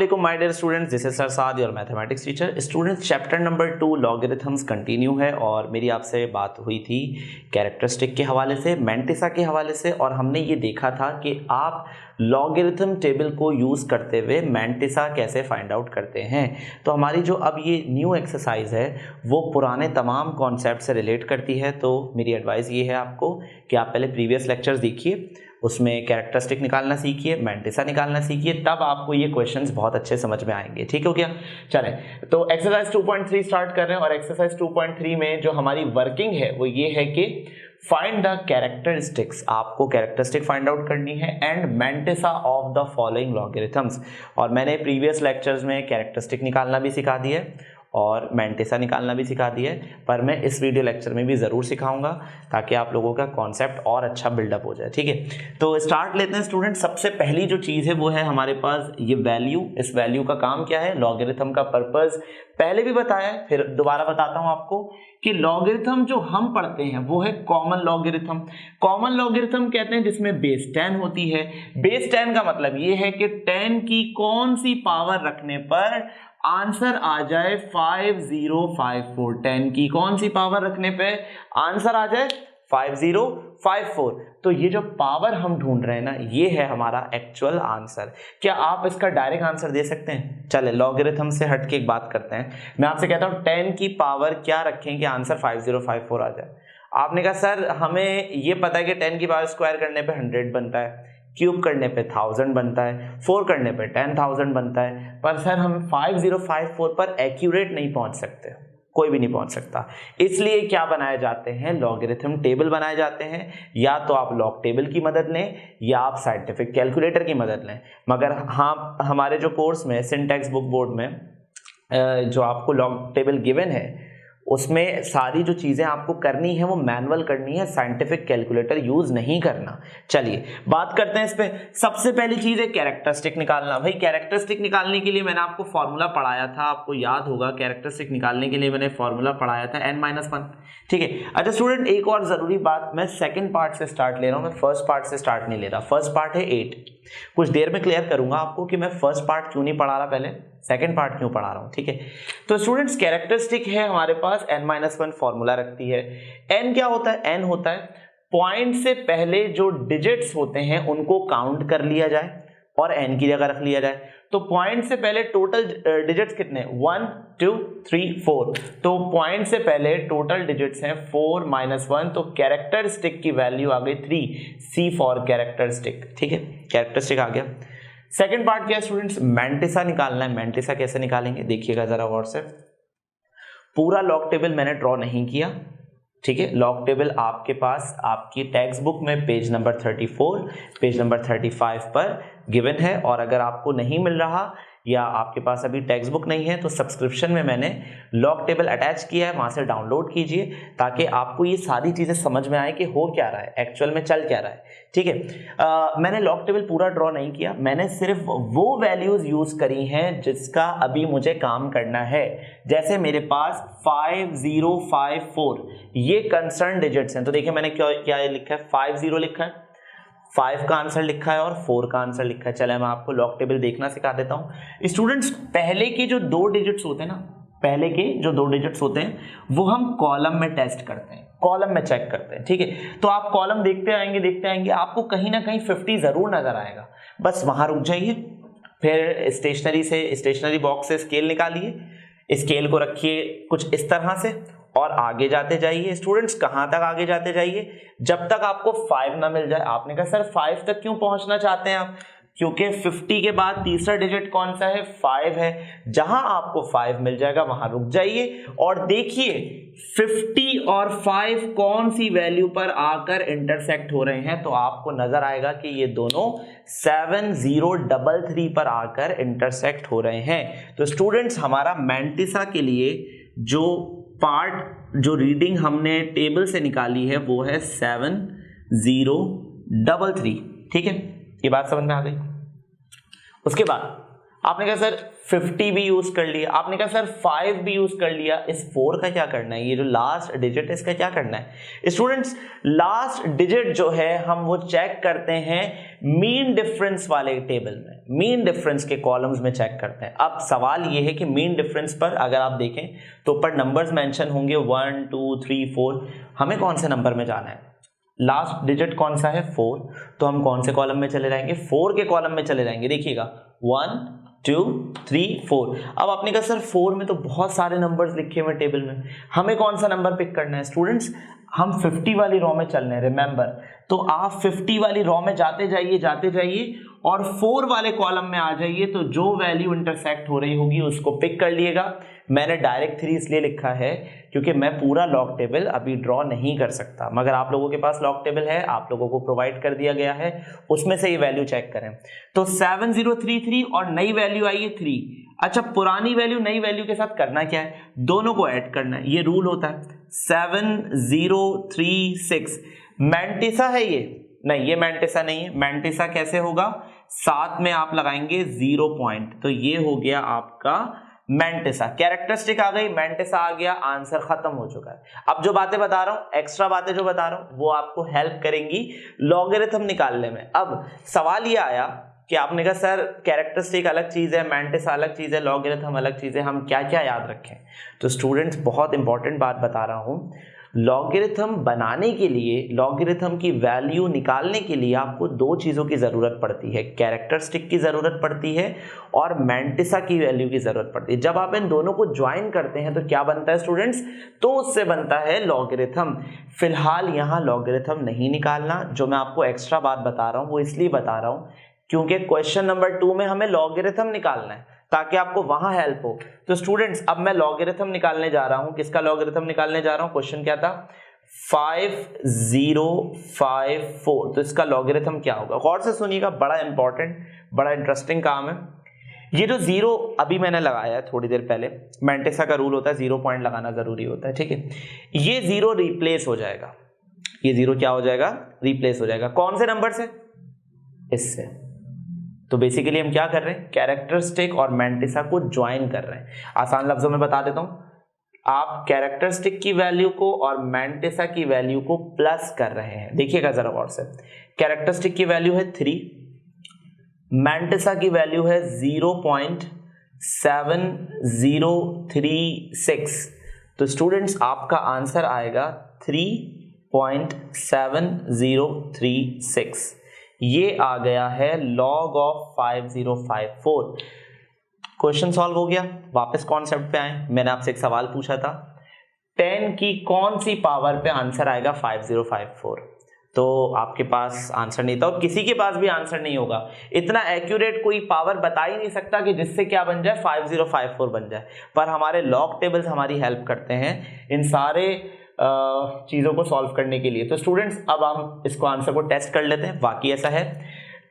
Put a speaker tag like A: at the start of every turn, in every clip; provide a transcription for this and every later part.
A: Assalamualaikum my dear students, this is Sarsad your mathematics teacher. Students chapter number 2 logarithms continue है और मेरी आपसे बात हुई थी कैरेक्टरिस्टिक के हवाले से, मैंटिसा के हवाले से, और हमने ये देखा था कि आप लॉगरिथम टेबल को यूज़ करते हुए मैंटिसा कैसे फाइंड आउट करते हैं। तो हमारी जो अब ये न्यू एक्सरसाइज है वो पुराने तमाम कॉन्सेप्ट से रिलेट करती है। तो मेरी एडवाइस ये है आपको कि आप पहले प्रीवियस लेक्चर्स देखिए, उसमें कैरेक्टरिस्टिक निकालना सीखिए, मैंटिसा निकालना सीखिए, तब आपको ये क्वेश्चंस बहुत अच्छे समझ में आएंगे। ठीक हो गया? चलें, तो एक्सरसाइज 2.3 स्टार्ट कर रहे हैं और एक्सरसाइज 2.3 में जो हमारी वर्किंग है वो ये है कि फाइंड द कैरेक्टरिस्टिक्स, आपको कैरेक्टरिस्टिक फाइंड आउट करनी है and mantissa of the following logarithms. और मैंने प्रीवियस लेक्चर्स में कैरेक्टरिस्टिक निकालना भी सिखा दिया है और मैंटिसा निकालना भी सिखा दिया है, पर मैं इस वीडियो लेक्चर में भी ज़रूर सिखाऊंगा ताकि आप लोगों का कॉन्सेप्ट और अच्छा बिल्डअप हो जाए। ठीक है, तो स्टार्ट लेते हैं स्टूडेंट। सबसे पहली जो चीज़ है वो है हमारे पास ये वैल्यू। इस वैल्यू का काम क्या है? लॉगरिथम का पर्पस पहले भी बताया है, फिर दोबारा बताता हूं आपको कि लॉगरिथम जो हम पढ़ते हैं वो है कॉमन लॉगरिथम। कॉमन लॉगरिथम कहते हैं जिसमें बेस 10 होती है। बेस 10 का मतलब ये है कि 10 की कौन सी पावर रखने पर आंसर आ जाए 5054। 10 की कौन सी पावर रखने पे आंसर आ जाए 5054। तो ये जो पावर हम ढूंढ रहे हैं ना, ये है हमारा एक्चुअल आंसर। क्या आप इसका डायरेक्ट आंसर दे सकते हैं? चले लॉगरिथम से हट के एक बात करते हैं। मैं आपसे कहता हूं 10 की पावर क्या रखें कि आंसर 5054 आ जाए। आपने कहा सर हमें ये पता है कि 10 की पावर स्क्वायर करने पे 100 बनता है, क्यूब करने पे 1000 बनता है, 4 करने पे 10,000 बनता है, पर सर हम 5054 पर एक्यूरेट नहीं पहुंच सकते, कोई भी नहीं पहुंच सकता। इसलिए क्या बनाए जाते हैं? लॉगरिथम टेबल बनाए जाते हैं। या तो आप लॉग टेबल की मदद लें या आप साइंटिफिक कैलकुलेटर की मदद लें। मगर हाँ, हमारे जो कोर्स में सिंटैक्स बुक बोर्ड में जो आपको लॉग टेबल गिवन है उसमें सारी जो चीज़ें आपको करनी है वो मैनुअल करनी है, साइंटिफिक कैलकुलेटर यूज़ नहीं करना। चलिए बात करते हैं इस पे। सबसे पहली चीज़ है कैरेक्टरिस्टिक निकालना। भाई कैरेक्टरिस्टिक निकालने के लिए मैंने आपको फॉर्मूला पढ़ाया था, आपको याद होगा कैरेक्टरिस्टिक निकालने के लिए मैंने फॉर्मूला पढ़ाया था n-1। ठीक है, अच्छा स्टूडेंट एक और ज़रूरी बात, मैं सेकेंड पार्ट से स्टार्ट ले रहा हूँ, मैं फर्स्ट पार्ट से स्टार्ट नहीं ले रहा। फर्स्ट पार्ट है 8। कुछ देर में क्लियर करूंगा आपको कि मैं फर्स्ट पार्ट क्यों नहीं पढ़ा रहा, पहले सेकंड पार्ट क्यों पढ़ा रहा हूं। ठीक है, तो स्टूडेंट्स कैरेक्टरिस्टिक है हमारे पास n-1 फॉर्मूला रखती है। n क्या होता है? n होता है पॉइंट से पहले जो डिजिट्स होते हैं उनको काउंट कर लिया जाए और n की जगह रख लिया जाए। तो पॉइंट से पहले टोटल डिजिट्स कितने? 1 2 3 4। तो पॉइंट से पहले टोटल डिजिट्स हैं 4 - 1, तो कैरेक्टरिस्टिक की वैल्यू आ गई 3। C for characteristic. ठीक है, कैरेक्टरिस्टिक आ गया। सेकंड पार्ट क्या है स्टूडेंट्स? मैंटिसा निकालना है। मैंटिसा कैसे निकालेंगे देखिएगा जरा गौर से। पूरा लॉग टेबल मैंने ड्रॉ नहीं किया। ठीक है, लॉग टेबल आपके पास आपकी टेक्स्ट बुक में पेज नंबर 34, पेज नंबर 35 पर गिवन है। और अगर आपको नहीं मिल रहा या आपके पास अभी टेक्स्ट बुक नहीं है तो सब्सक्रिप्शन में मैंने लॉग टेबल अटैच किया है, वहां से डाउनलोड कीजिए ताकि आपको ये सारी चीजें समझ में आए कि हो क्या रहा है, एक्चुअल में चल क्या रहा है। ठीक है, मैंने लॉग टेबल पूरा ड्रॉ नहीं किया, मैंने सिर्फ वो वैल्यूज यूज करी हैं जिसका अभी मुझे काम करना है। जैसे मेरे पास 5054 ये कंसर्न डिजिट्स हैं, तो देखिए मैंने क्या लिखा है? 50 लिखा है, 5 का आंसर लिखा है और 4 का आंसर लिखा है। चले मैं आपको लॉग टेबल देखना सिखा देता हूं। स्टूडेंट्स पहले के जो 2 डिजिट्स होते हैं ना, पहले के जो 2 डिजिट्स होते हैं वो हम कॉलम में टेस्ट करते हैं, कॉलम में चेक करते हैं। ठीक है, तो आप कॉलम देखते आएंगे आपको कहीं ना कहीं 50 जरूर नजर आएगा। बस वहां रुक जाइए, फिर स्टेशनरी बॉक्स से स्केल निकालिए, स्केल को रखिए कुछ इस तरह से और आगे जाते जाइए। स्टूडेंट्स कहां तक आगे जाते जाइए? जब तक आपको 5 ना मिल जाए। आपने कहा सर 5 तक क्यों पहुंचना चाहते हैं आप? क्योंकि 50 के बाद तीसरा डिजिट कौन सा है? 5 है। जहां आपको 5 मिल जाएगा वहां रुक जाइए और देखिए 50 और 5 कौन सी वैल्यू पर आकर इंटरसेक्ट हो रहे हैं। तो आपको नजर आएगा कि ये दोनों 7033 पर आकर इंटरसेक्ट हो रहे हैं। तो स्टूडेंट्स हमारा मैंटिसा के लिए जो रीडिंग हमने टेबल से निकाली है वो है 7033। ठीक है, ये बात समझ में आ गई। उसके बाद आपने कहा सर 50 भी यूज कर लिया, आपने कहा सर 5 भी यूज कर लिया, इस 4 का क्या करना है, ये जो लास्ट डिजिट है इसका क्या करना है स्टूडेंट्स? लास्ट डिजिट जो है हम वो चेक करते हैं मीन डिफरेंस वाले टेबल में, मीन डिफरेंस के कॉलम्स में चेक करते हैं। अब सवाल ये है कि मीन डिफरेंस पर अगर आप देखें तो ऊपर नंबर्स मेंशन होंगे 1 2 3 4, हमें कौन से नंबर में जाना है? लास्ट डिजिट कौन सा है? 4, तो हम कौन से कॉलम में चले जाएंगे? 4 के कॉलम में चले जाएंगे। देखिएगा 1 2 3 4। अब आपने कहा सर 4 में तो बहुत सारे नंबर्स लिखे हुए टेबल में, हमें कौन सा नंबर पिक करना है? स्टूडेंट्स हम 50 वाली रॉ में चल रहे हैं, रिमेंबर। तो आप 50 वाली रॉ में जाते जाइए और 4 वाले कॉलम में आ जाइए, तो जो वैल्यू इंटरसेक्ट हो रही होगी उसको पिक कर लिएगा। मैंने डायरेक्ट 3 इसलिए लिखा है क्योंकि मैं पूरा लॉग टेबल अभी ड्रॉ नहीं कर सकता, मगर आप लोगों के पास लॉग टेबल है, आप लोगों को प्रोवाइड कर दिया गया है, उसमें से ये वैल्यू चेक करें। तो 7033 और नई वैल्यू आई है 3। अच्छा, पुरानी वैल्यू नई वैल्यू के साथ करना क्या है? दोनों को ऐड करना है, ये रूल होता है। 7036 मैंटिसा है ये? नहीं, ये मैंटिसा नहीं है। मैंटिसा कैसे होगा? साथ में आप लगाएंगे 0 पॉइंट, तो ये हो गया आपका मैंटिसा। कैरेक्टरिस्टिक आ गई, मैंटिसा आ गया, आंसर खत्म हो चुका है। अब जो बातें बता रहा हूं, एक्स्ट्रा बातें जो बता रहा हूं, वो आपको हेल्प करेंगी लॉगरिथम निकालने में। अब सवाल ये आया कि आपने कहा सर कैरेक्टरिस्टिक अलग चीज है, मैंटिसा अलग चीज है, लॉगरिथम अलग चीज है, हम क्या क्या याद रखें? तो स्टूडेंट्स बहुत इंपॉर्टेंट बात बता रहा हूं, लॉगरिथम बनाने के लिए, लॉगरिथम की वैल्यू निकालने के लिए आपको 2 चीजों की जरूरत पड़ती है, कैरेक्टरिस्टिक की जरूरत पड़ती है और मैंटिसा की वैल्यू की जरूरत पड़ती है। जब आप इन दोनों को ज्वाइन करते हैं तो क्या बनता है स्टूडेंट्स? तो उससे बनता है लॉगरिथम। फिलहाल यहाँ लॉगरिथम नहीं निकालना, जो मैं आपको एक्स्ट्रा बात बता रहा हूँ वो इसलिए बता रहा हूँ क्योंकि क्वेश्चन नंबर 2 में हमें लॉगरिथम निकालना है ताकि आपको वहां हेल्प हो। तो स्टूडेंट्स अब मैं लॉगरिथम निकालने जा रहा हूं। किसका लॉगरिथम निकालने जा रहा हूं? क्वेश्चन क्या था? 5054। तो इसका लॉगरिथम क्या होगा? गौर से सुनिएगा, बड़ा इंपॉर्टेंट, बड़ा इंटरेस्टिंग काम है। ये जो 0 अभी मैंने लगाया है थोड़ी देर पहले, मैंटिसा का रूल होता है 0 पॉइंट लगाना जरूरी होता है, ठीक है। ये 0 रिप्लेस हो जाएगा, ये 0 क्या हो जाएगा? रिप्लेस हो जाएगा। कौन से नंबर से? इससे। तो बेसिकली हम क्या कर रहे हैं? कैरेक्टरिस्टिक और मैंटिसा को ज्वाइन कर रहे हैं। आसान लफ्जों में बता देता हूं, आप कैरेक्टरिस्टिक की वैल्यू को और मैंटिसा की वैल्यू को प्लस कर रहे हैं। देखिएगा जरा गौर से, कैरेक्टरिस्टिक की वैल्यू है 3, मैंटिसा की वैल्यू है 0.7036। तो स्टूडेंट्स आपका आंसर आएगा 3.7036। ये आ गया है लॉग ऑफ 5054। क्वेश्चन सॉल्व हो गया। वापस कॉन्सेप्ट पे आए। मैंने आपसे एक सवाल पूछा था, 10 की कौन सी पावर पे आंसर आएगा 5054? तो आपके पास आंसर नहीं था और किसी के पास भी आंसर नहीं होगा। इतना एक्यूरेट कोई पावर बता ही नहीं सकता कि जिससे क्या बन जाए 5054 बन जाए, पर हमारे लॉग टेबल्स हमारी हेल्प करते हैं इन सारे चीजों को सॉल्व करने के लिए। तो स्टूडेंट्स अब हम इसको आंसर को टेस्ट कर लेते हैं। वाकई ऐसा है,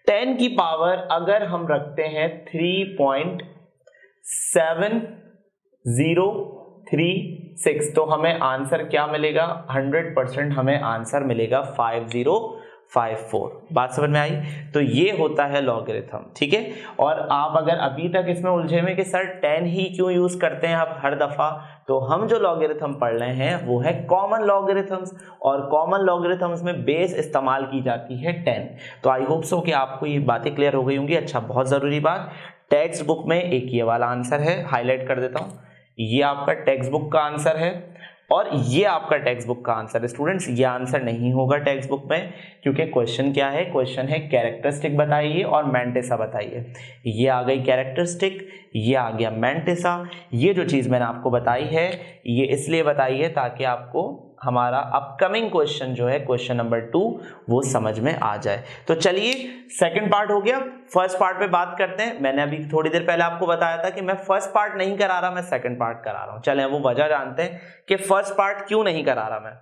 A: 10 की पावर अगर हम रखते हैं 3.7036 तो हमें आंसर क्या मिलेगा? 100% हमें आंसर मिलेगा 5054। बात समझ में आई? तो ये होता है लॉगरिथम, ठीक है। और आप अगर अभी तक इसमें उलझे में कि सर 10 ही क्यों यूज करते हैं आप हर दफा, तो हम जो लॉगरिथम पढ़ रहे हैं वो है कॉमन लॉगरिथम्स, और कॉमन लॉगरिथम्स में बेस इस्तेमाल की जाती है 10। तो आई होप सो कि आपको ये बातें क्लियर हो गई होंगी। अच्छा, बहुत जरूरी बात, टेक्स्ट बुक में एक ये वाला आंसर है, हाईलाइट कर देता हूं, ये आपका टेक्स्ट बुक का आंसर है और ये आपका टेक्स्ट बुक का आंसर है। स्टूडेंट्स ये आंसर नहीं होगा टेक्स्ट बुक में, क्योंकि क्वेश्चन क्या है? क्वेश्चन है कैरेक्टरिस्टिक बताइए और मैंटिसा बताइए। ये आ गई कैरेक्टरिस्टिक, ये आ गया मैंटिसा। ये जो चीज मैंने आपको बताई है ये इसलिए बताई है ताकि आपको हमारा अपकमिंग क्वेश्चन जो है क्वेश्चन नंबर 2 वो समझ में आ जाए। तो चलिए सेकंड पार्ट हो गया, फर्स्ट पार्ट पे बात करते हैं। मैंने अभी थोड़ी देर पहले आपको बताया था कि मैं फर्स्ट पार्ट नहीं करा रहा, मैं सेकंड पार्ट करा रहा हूं। चलें वो वजह जानते हैं कि फर्स्ट पार्ट क्यों नहीं करा रहा मैं।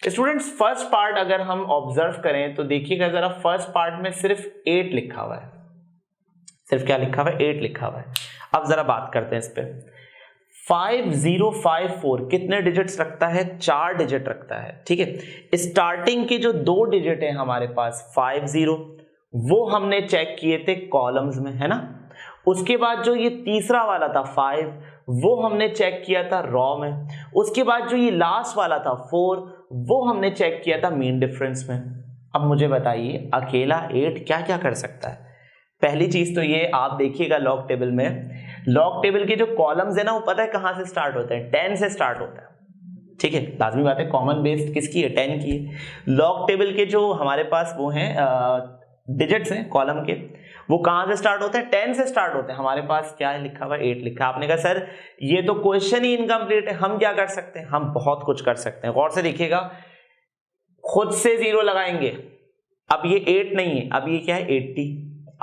A: स्टूडेंट्स फर्स्ट पार्ट अगर हम ऑब्जर्व करें तो देखिएगा जरा, फर्स्ट पार्ट में सिर्फ 8 लिखा हुआ है। सिर्फ क्या लिखा हुआ है? 8 लिखा हुआ है। अब जरा बात करते हैं इस पे। 5054 कितने डिजिट्स रखता है? 4 डिजिट रखता है, ठीक है। स्टार्टिंग के जो 2 डिजिट है हमारे पास 50, वो हमने चेक किए थे कॉलम्स में, है ना। उसके बाद जो ये तीसरा वाला था 5, वो हमने चेक किया था रॉ में। उसके बाद जो ये लास्ट वाला था 4, वो हमने चेक किया था मीन डिफरेंस में। अब मुझे बताइए अकेला 8 क्या क्या कर सकता है। पहली चीज तो ये आप देखिएगा लॉग टेबल में, लॉग टेबल के जो कॉलम्स है ना वो पता है कहां से स्टार्ट होते हैं, 10 से स्टार्ट होता है। ठीक है, लाजमी बात है, कॉमन बेस्ड किसकी है, 10 की है। लॉग टेबल के जो हमारे पास वो हैं डिजिट्स हैं कॉलम के, वो कहां से स्टार्ट होते हैं, 10 से स्टार्ट होते हैं। हमारे पास क्या है लिखा हुआ, 8 लिखा है। आपने कहा सर ये तो क्वेश्चन ही इनकम्प्लीट है, हम क्या कर सकते हैं, हम बहुत कुछ कर सकते हैं। गौर से देखिएगा, खुद से 0 लगाएंगे। अब ये 8 नहीं है, अब ये क्या है 80।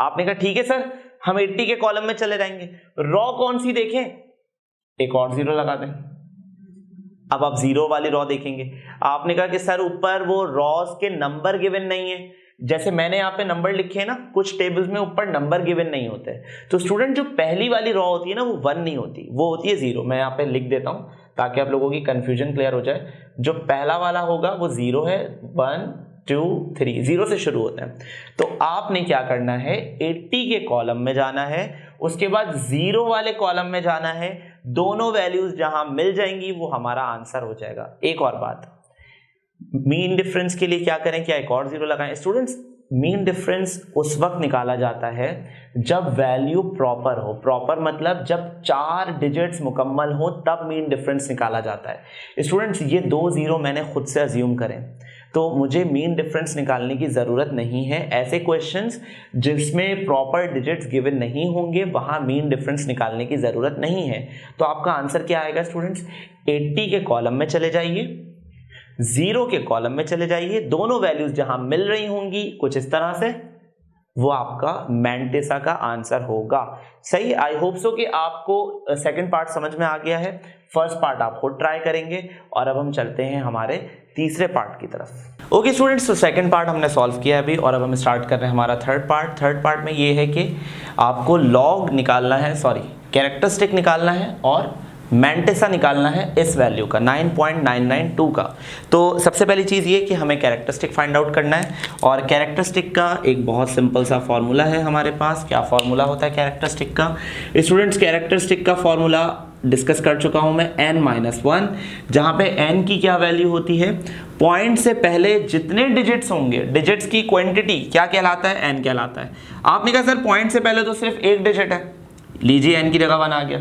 A: आपने कहा ठीक है सर, हम 80 के कॉलम में चले जाएंगे। रॉ कौन सी देखें, एक और 0 लगा दें। अब आप 0 वाली रॉ देखेंगे। आपने कहा कि सर ऊपर वो रॉस के नंबर गिवन नहीं है, जैसे मैंने यहाँ पे नंबर लिखे हैं ना, कुछ टेबल्स में ऊपर नंबर गिवन नहीं होते। तो स्टूडेंट जो पहली वाली रॉ होती है ना वो 1 नहीं होती, वो होती है 0। मैं यहाँ पे लिख देता हूँ ताकि आप लोगों की कंफ्यूजन क्लियर हो जाए। जो पहला वाला होगा वो 0 है, 1 2 3 0 से शुरू होते हैं। तो आपने क्या करना है, 80 के कॉलम में जाना है, उसके बाद 0 वाले कॉलम में जाना है। दोनों वैल्यूज जहां मिल जाएंगी वो हमारा आंसर हो जाएगा। एक और बात, मीन डिफरेंस के लिए क्या करें, क्या एक और 0 लगाएं। स्टूडेंट्स मीन डिफरेंस उस वक्त निकाला जाता है जब वैल्यू प्रॉपर हो। प्रॉपर मतलब जब 4 डिजिट्स मुकम्मल हो तब मीन डिफरेंस निकाला जाता है। स्टूडेंट्स ये 2 0 मैंने खुद से अज्यूम करें तो मुझे मीन डिफरेंस निकालने की ज़रूरत नहीं है। ऐसे क्वेश्चंस जिसमें प्रॉपर डिजिट्स गिवन नहीं होंगे वहाँ मीन डिफरेंस निकालने की ज़रूरत नहीं है। तो आपका आंसर क्या आएगा स्टूडेंट्स, 80 के कॉलम में चले जाइए, 0 के कॉलम में चले जाइए, दोनों वैल्यूज जहां मिल रही होंगी कुछ इस तरह से, वो आपका मैंटिसा का आंसर होगा। सही, आई होप सो कि आपको सेकंड पार्ट समझ में आ गया है। फर्स्ट पार्ट आप खुद ट्राई करेंगे और अब हम चलते हैं हमारे तीसरे पार्ट की तरफ। ओके स्टूडेंट्स, तो सेकंड पार्ट हमने सॉल्व किया अभी और अब हम स्टार्ट कर रहे हैं हमारा थर्ड पार्ट। थर्ड पार्ट में ये है कि आपको लॉग निकालना है, कैरेक्टरिस्टिक निकालना है और मैंटिसा निकालना है इस वैल्यू का 9.992 का। तो सबसे पहली चीज़ ये कि हमें कैरेक्टरिस्टिक फाइंड आउट करना है और कैरेक्टरिस्टिक का एक बहुत सिंपल सा फॉर्मूला है हमारे पास। क्या फॉर्मूला होता है कैरेक्टरिस्टिक का स्टूडेंट्स? कैरेक्टरिस्टिक का फॉर्मूला डिस्कस कर चुका हूं मैं, n-1, जहां पे n की क्या वैल्यू होती है, पॉइंट से पहले जितने डिजिट्स होंगे, डिजिट्स की क्वांटिटी क्या कहलाता है, n कहलाता है। आपने कहा सर पॉइंट से पहले तो सिर्फ एक डिजिट है, लीजिए n की जगह 1 आ गया,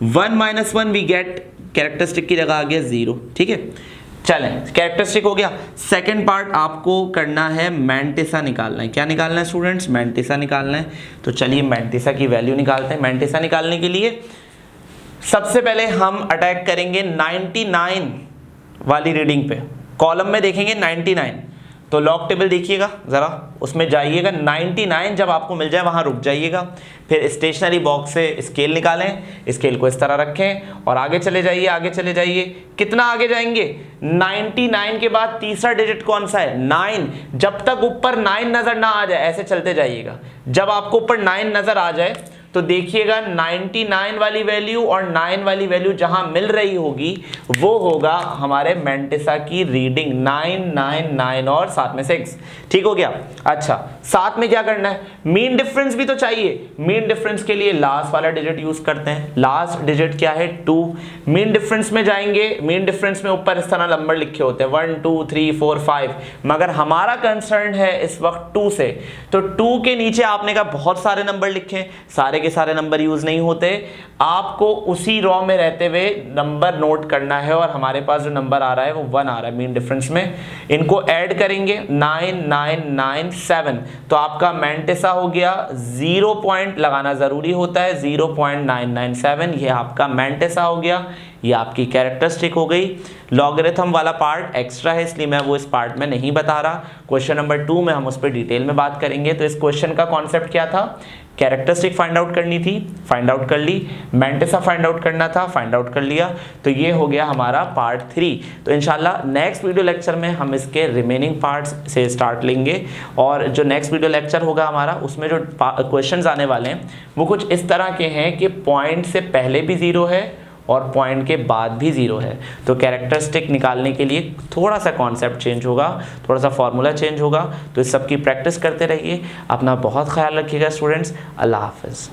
A: 1 - 1 वी गेट कैरेक्टरिस्टिक की जगह आ गया 0। ठीक है, चलें कैरेक्टरिस्टिक हो गया। सेकंड पार्ट आपको करना है मैंटिसा निकालना है। क्या निकालना है स्टूडेंट्स? मैंटिसा निकालना है। तो चलिए मैंटिसा की वैल्यू निकालते हैं। मैंटिसा निकालने के लिए सबसे पहले हम अटैक करेंगे 99 वाली रीडिंग पे। कॉलम में देखेंगे 99, तो लॉग टेबल देखिएगा ज़रा, उसमें जाइएगा, 99 जब आपको मिल जाए वहाँ रुक जाइएगा। फिर स्टेशनरी बॉक्स से स्केल निकालें, स्केल को इस तरह रखें और आगे चले जाइए, आगे चले जाइए। कितना आगे जाएंगे? 99 के बाद तीसरा डिजिट कौन सा है? 9। जब तक ऊपर 9 नज़र ना आ जाए ऐसे चलते जाइएगा। जब आपको ऊपर 9 नज़र आ जाए तो देखिएगा 99 वाली वैल्यू और 9 वाली वैल्यू जहां मिल रही होगी वो होगा हमारे मैंटिसा की रीडिंग 999 और साथ में 6। ठीक हो गया। अच्छा, साथ में क्या करना है? मीन डिफरेंस भी तो चाहिए। मीन डिफरेंस के लिए लास्ट वाला डिजिट यूज करते हैं। लास्ट डिजिट क्या है? 2। मीन डिफरेंस में जाएंगे, मीन डिफरेंस में ऊपर इस तरह नंबर लिखे होते हैं 1 2 3 4 5, मगर हमारा कंसर्न है इस वक्त 2 से। तो 2 के नीचे आपने कहा बहुत सारे नंबर लिखे, सारे के सारे नंबर यूज नहीं होते, आपको उसी रॉ में रहते हुए नंबर नोट करना है और हमारे पास जो नंबर आ रहा है वो 1 आ रहा है मीन डिफरेंस में। इनको ऐड करेंगे 9997, तो आपका मैंटिसा हो गया। 0 पॉइंट लगाना जरूरी होता है, 0.997, ये आपका मैंटिसा हो गया, ये आपकी कैरेक्टरिस्टिक हो गई। लॉगरिथम वाला पार्ट एक्स्ट्रा है इसलिए मैं वो इस पार्ट में नहीं बता रहा। क्वेश्चन नंबर 2 में हम उस पर डिटेल में बात करेंगे। तो इस क्वेश्चन का कॉन्सेप्ट क्या था? कैरेक्टरिस्टिक फाइंड आउट करनी थी, फाइंड आउट कर ली। मैंटिसा फाइंड आउट करना था, फाइंड आउट कर लिया। तो ये हो गया हमारा पार्ट 3। तो इंशाल्लाह नेक्स्ट वीडियो लेक्चर में हम इसके रिमेनिंग पार्ट्स से स्टार्ट लेंगे और जो नेक्स्ट वीडियो लेक्चर होगा हमारा उसमें जो क्वेश्चंस आने वाले हैं वो कुछ इस तरह के हैं कि पॉइंट से पहले भी 0 है और पॉइंट के बाद भी 0 है। तो कैरेक्टरिस्टिक निकालने के लिए थोड़ा सा कॉन्सेप्ट चेंज होगा, थोड़ा सा फॉर्मूला चेंज होगा। तो इस सब की प्रैक्टिस करते रहिए। अपना बहुत ख्याल रखिएगा स्टूडेंट्स। अल्लाह हाफिज़।